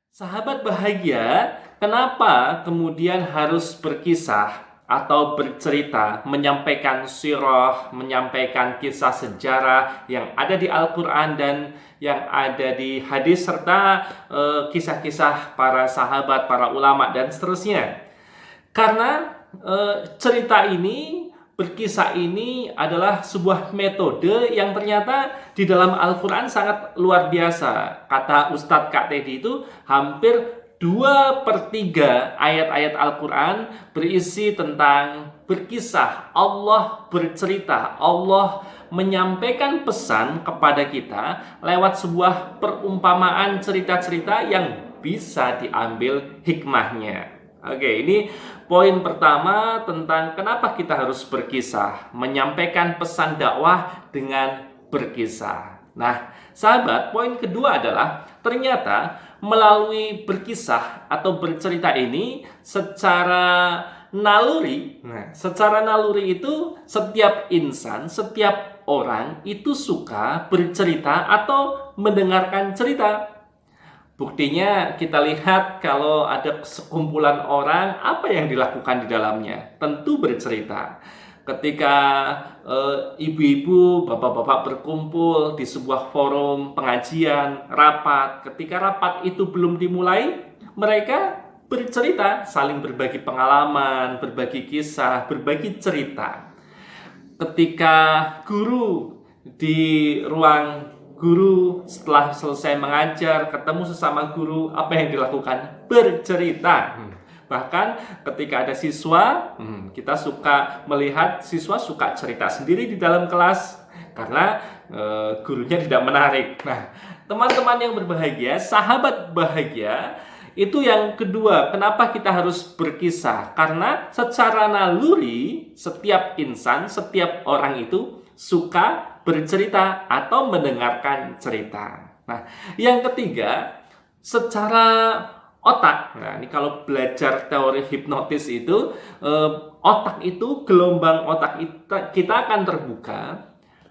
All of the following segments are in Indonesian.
Sahabat bahagia, kenapa kemudian harus berkisah atau bercerita, menyampaikan sirah, menyampaikan kisah sejarah yang ada di Al-Quran dan yang ada di hadis, serta kisah-kisah para sahabat, para ulama, dan seterusnya. Karena cerita ini, berkisah ini adalah sebuah metode yang ternyata di dalam Al-Quran sangat luar biasa. Kata Ustadz Kak Teddy itu hampir 2/3 ayat-ayat Al-Quran berisi tentang berkisah. Allah bercerita, Allah menyampaikan pesan kepada kita lewat sebuah perumpamaan cerita-cerita yang bisa diambil hikmahnya. Oke, ini poin pertama tentang kenapa kita harus berkisah, menyampaikan pesan dakwah dengan berkisah. Nah, sahabat, poin kedua adalah ternyata melalui berkisah atau bercerita ini secara naluri. Nah, secara naluri itu setiap insan, setiap orang itu suka bercerita atau mendengarkan cerita. Buktinya kita lihat kalau ada sekumpulan orang, apa yang dilakukan di dalamnya? Tentu bercerita. Ketika ibu-ibu, bapak-bapak berkumpul di sebuah forum pengajian, rapat. Ketika rapat itu belum dimulai, mereka bercerita, saling berbagi pengalaman, berbagi kisah, berbagi cerita. Ketika guru di ruang guru setelah selesai mengajar, ketemu sesama guru, apa yang dilakukan? Bercerita. Bahkan ketika ada siswa, kita suka melihat siswa suka cerita sendiri di dalam kelas karena gurunya tidak menarik. Nah, teman-teman yang berbahagia, sahabat bahagia, itu yang kedua, kenapa kita harus berkisah? Karena secara naluri, setiap insan, setiap orang itu suka bercerita atau mendengarkan cerita. Nah, yang ketiga, secara otak. Nah, ini kalau belajar teori hipnotis itu, otak itu, gelombang otak kita akan terbuka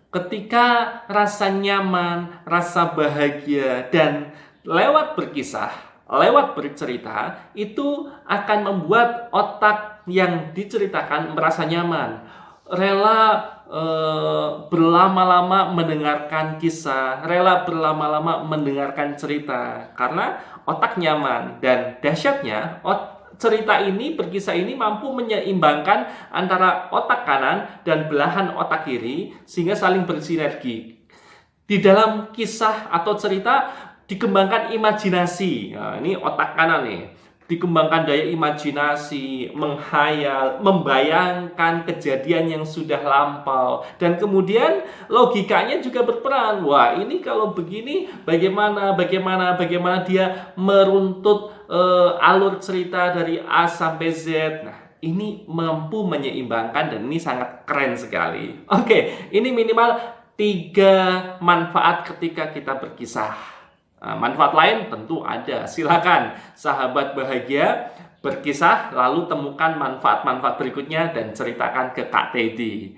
ketika rasa nyaman, rasa bahagia, dan lewat berkisah, lewat bercerita, itu akan membuat otak yang diceritakan merasa nyaman, rela berlama-lama mendengarkan kisah, rela berlama-lama mendengarkan cerita, karena otak nyaman. Dan dahsyatnya, cerita ini, berkisah ini mampu menyeimbangkan antara otak kanan dan belahan otak kiri sehingga saling bersinergi. Di dalam kisah atau cerita dikembangkan imajinasi. Nah, ini otak kanan nih. Dikembangkan daya imajinasi, menghayal, membayangkan kejadian yang sudah lampau. Dan kemudian logikanya juga berperan. Wah, ini kalau begini bagaimana dia meruntut alur cerita dari A sampai Z. Nah, ini mampu menyeimbangkan dan ini sangat keren sekali. Oke, ini minimal 3 manfaat ketika kita berkisah. Manfaat lain tentu ada. Silakan sahabat bahagia berkisah lalu temukan manfaat-manfaat berikutnya dan ceritakan ke Kak Teddy.